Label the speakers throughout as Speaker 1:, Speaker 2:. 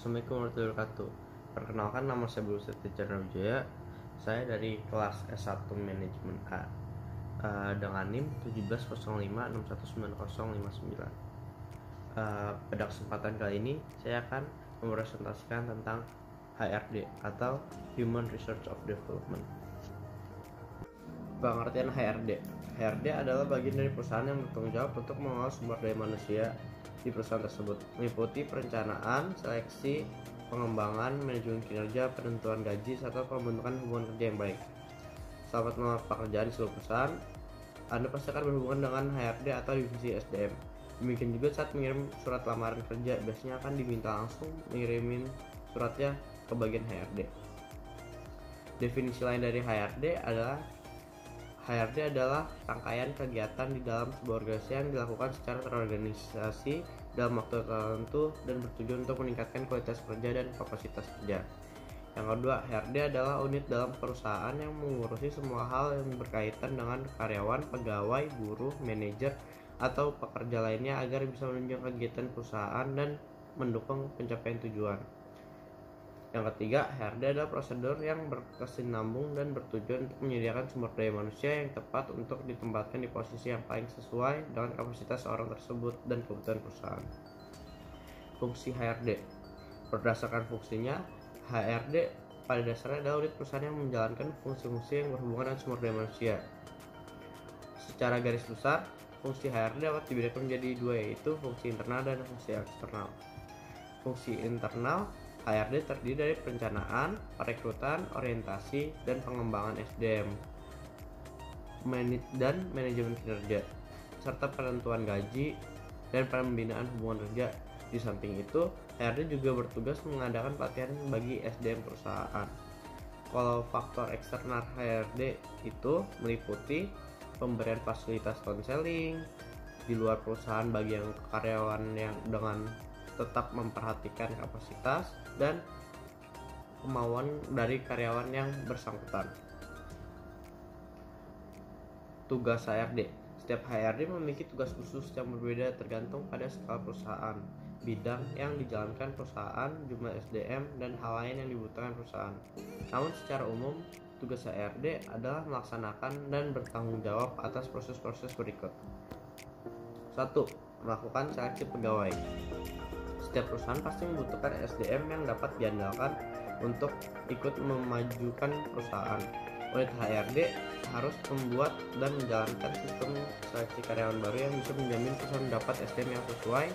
Speaker 1: Assalamualaikum warahmatullahi wabarakatuh. Perkenalkan, nama saya Bulu Seti Wijaya. Saya dari kelas S1 Manajemen A dengan NIM 1705619059. Pada kesempatan kali ini saya akan mempresentasikan tentang HRD atau Human Research of Development. Pengertian HRD. HRD adalah bagian dari perusahaan yang bertanggung jawab untuk mengelola sumber daya manusia di perusahaan tersebut, meliputi perencanaan, seleksi, pengembangan, manajemen kinerja, penentuan gaji, serta pembentukan hubungan kerja yang baik. Selamat melamar pekerjaan di seluruh perusahaan. Anda pasti akan berhubungan dengan HRD atau divisi SDM. Demikian juga saat mengirim surat lamaran kerja, biasanya akan diminta langsung mengirimin suratnya ke bagian HRD. Definisi lain dari HRD adalah rangkaian kegiatan di dalam sebuah organisasi yang dilakukan secara terorganisasi dalam waktu tertentu dan bertujuan untuk meningkatkan kualitas kerja dan kapasitas kerja. Yang kedua, HRD adalah unit dalam perusahaan yang mengurusi semua hal yang berkaitan dengan karyawan, pegawai, buruh, manajer, atau pekerja lainnya agar bisa menunjang kegiatan perusahaan dan mendukung pencapaian tujuan. Yang ketiga, HRD adalah prosedur yang berkesinambung dan bertujuan untuk menyediakan sumber daya manusia yang tepat untuk ditempatkan di posisi yang paling sesuai dengan kapasitas orang tersebut dan kebutuhan perusahaan. Fungsi HRD. Berdasarkan fungsinya, HRD pada dasarnya adalah unit perusahaan yang menjalankan fungsi-fungsi yang berhubungan dengan sumber daya manusia. Secara garis besar, fungsi HRD dapat dibedakan menjadi dua, yaitu fungsi internal dan fungsi eksternal. Fungsi internal, HRD terdiri dari perencanaan, perekrutan, orientasi, dan pengembangan SDM, dan manajemen kinerja, serta penentuan gaji dan pembinaan hubungan kerja. Di samping itu, HRD juga bertugas mengadakan pelatihan bagi SDM perusahaan. Kalau faktor eksternal HRD itu meliputi pemberian fasilitas konseling di luar perusahaan bagi yang karyawan yang dengan tetap memperhatikan kapasitas dan kemauan dari karyawan yang bersangkutan. Tugas HRD. Setiap HRD memiliki tugas khusus yang berbeda tergantung pada skala perusahaan, bidang yang dijalankan perusahaan, jumlah SDM, dan hal lain yang dibutuhkan perusahaan. Namun secara umum, tugas HRD adalah melaksanakan dan bertanggung jawab atas proses-proses berikut. 1. Melakukan seleksi pegawai. Setiap perusahaan pasti membutuhkan SDM yang dapat diandalkan untuk ikut memajukan perusahaan. Unit HRD harus membuat dan menjalankan sistem seleksi karyawan baru yang bisa menjamin perusahaan mendapat SDM yang sesuai,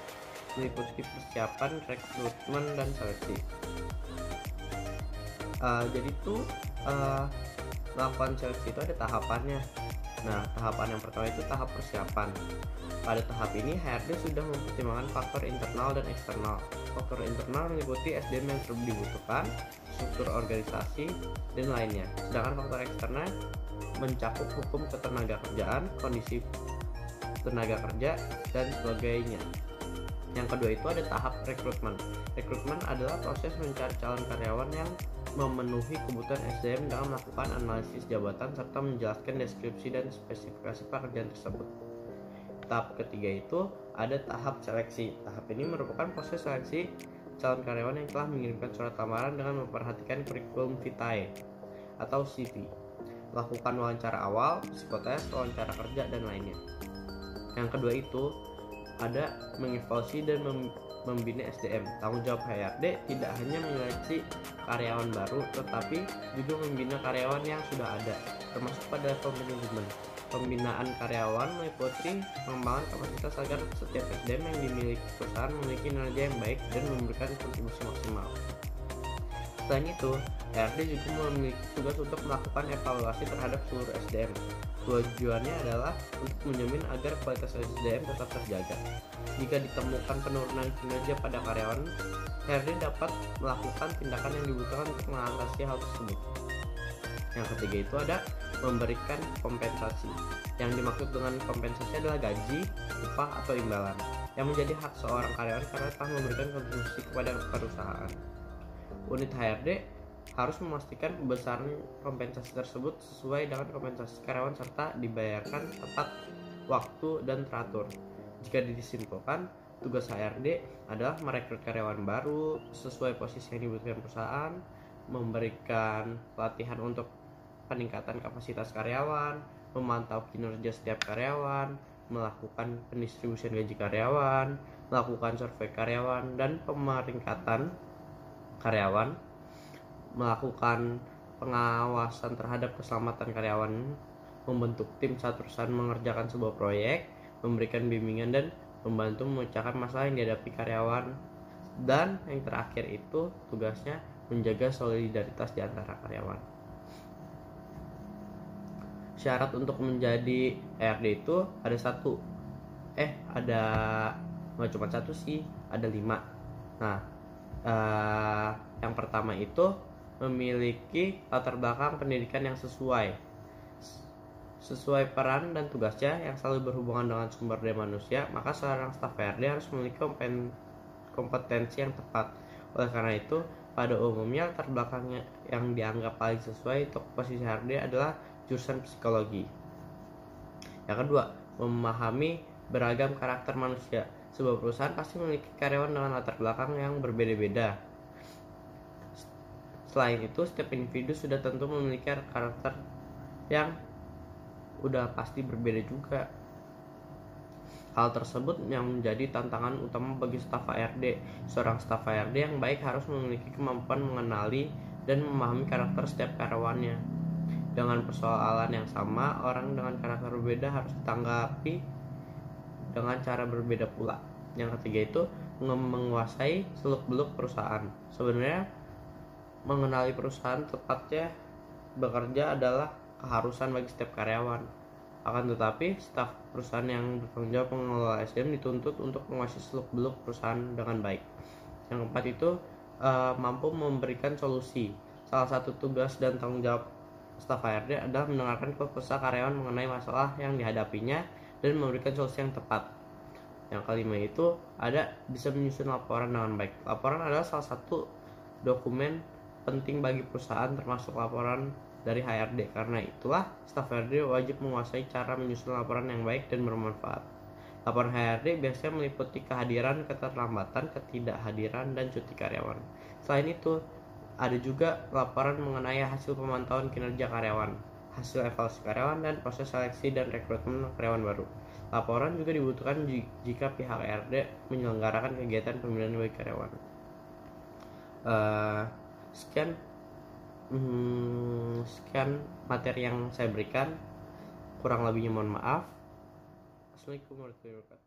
Speaker 1: meliputi persiapan, rekrutmen, dan seleksi. Melakukan seleksi itu ada tahapannya. Nah, tahapan yang pertama itu tahap persiapan. Pada tahap ini, HRD sudah mempertimbangkan faktor internal dan eksternal. Faktor internal meliputi SDM yang dibutuhkan, struktur organisasi, dan lainnya. Sedangkan faktor eksternal mencakup hukum ketenagakerjaan, kondisi tenaga kerja, dan sebagainya. Yang kedua itu ada tahap rekrutmen. Rekrutmen adalah proses mencari calon karyawan yang memenuhi kebutuhan SDM dengan melakukan analisis jabatan serta menjelaskan deskripsi dan spesifikasi pekerjaan tersebut. Tahap ketiga itu ada tahap seleksi. Tahap ini merupakan proses seleksi calon karyawan yang telah mengirimkan surat lamaran dengan memperhatikan kurikulum vitae atau CV, lakukan wawancara awal, psikotes, wawancara kerja, dan lainnya. Yang kedua itu ada mengevaluasi dan membina SDM. Tanggung jawab HRD tidak hanya menyeleksi karyawan baru, tetapi juga membina karyawan yang sudah ada, termasuk pada level manajemen. Pembinaan karyawan meliputi pengembangan kapasitas agar setiap SDM yang dimiliki perusahaan memiliki kinerja yang baik dan memberikan kontribusi maksimal. Selain itu, HRD juga memiliki tugas untuk melakukan evaluasi terhadap seluruh SDM. Tujuannya adalah untuk menjamin agar kualitas SDM tetap terjaga. Jika ditemukan penurunan kinerja pada karyawan, HRD dapat melakukan tindakan yang dibutuhkan untuk mengatasi hal tersebut. Yang ketiga itu ada memberikan kompensasi. Yang dimaksud dengan kompensasi adalah gaji, upah, atau imbalan yang menjadi hak seorang karyawan karena telah memberikan kontribusi kepada perusahaan. Unit HRD harus memastikan besaran kompensasi tersebut sesuai dengan kompensasi karyawan serta dibayarkan tepat waktu dan teratur. Jika disimpulkan, Tugas HRD adalah merekrut karyawan baru sesuai posisi yang dibutuhkan perusahaan, memberikan pelatihan untuk peningkatan kapasitas karyawan, memantau kinerja setiap karyawan, melakukan pendistribusian gaji karyawan, melakukan survei karyawan dan pemeringkatan karyawan, melakukan pengawasan terhadap keselamatan karyawan, membentuk tim saat perusahaan mengerjakan sebuah proyek, memberikan bimbingan dan membantu memecahkan masalah yang dihadapi karyawan, dan yang terakhir itu tugasnya menjaga solidaritas di antara karyawan. Syarat untuk menjadi HRD itu ada nggak cuma satu sih, ada 5. Nah, yang pertama itu memiliki latar belakang pendidikan yang sesuai peran dan tugasnya yang selalu berhubungan dengan sumber daya manusia, maka seorang staf HRD harus memiliki kompetensi yang tepat. Oleh karena itu, pada umumnya latar belakangnya yang dianggap paling sesuai untuk posisi HRD adalah jurusan psikologi. Yang kedua, memahami beragam karakter manusia. Sebuah perusahaan pasti memiliki karyawan dengan latar belakang yang berbeda-beda. Selain itu, setiap individu sudah tentu memiliki karakter yang udah pasti berbeda juga. Hal tersebut yang menjadi tantangan utama bagi staf HRD. Seorang staf HRD yang baik harus memiliki kemampuan mengenali dan memahami karakter setiap karyawannya. Dengan persoalan yang sama, orang dengan karakter berbeda harus ditanggapi dengan cara berbeda pula. Yang ketiga itu menguasai seluk-beluk perusahaan. Sebenarnya mengenali perusahaan tepatnya bekerja adalah keharusan bagi setiap karyawan. Akan tetapi, staf perusahaan yang bertanggung jawab mengelola SDM dituntut untuk menguasai seluk-beluk perusahaan dengan baik. Yang keempat itu mampu memberikan solusi. Salah satu tugas dan tanggung jawab staf HRD adalah mendengarkan keluh kesah karyawan mengenai masalah yang dihadapinya dan memberikan solusi yang tepat. Yang kelima itu bisa menyusun laporan dengan baik. Laporan adalah salah satu dokumen penting bagi perusahaan, termasuk laporan dari HRD. Karena itulah staf HRD wajib menguasai cara menyusun laporan yang baik dan bermanfaat. Laporan HRD biasanya meliputi kehadiran, keterlambatan, ketidakhadiran, dan cuti karyawan. Selain itu, ada juga laporan mengenai hasil pemantauan kinerja karyawan, hasil evaluasi karyawan, dan proses seleksi dan rekrutmen karyawan baru. Laporan juga dibutuhkan jika pihak HRD menyelenggarakan kegiatan pembinaan bagi karyawan. Sekian materi yang saya berikan, kurang lebihnya mohon maaf. Assalamualaikum warahmatullahi wabarakatuh.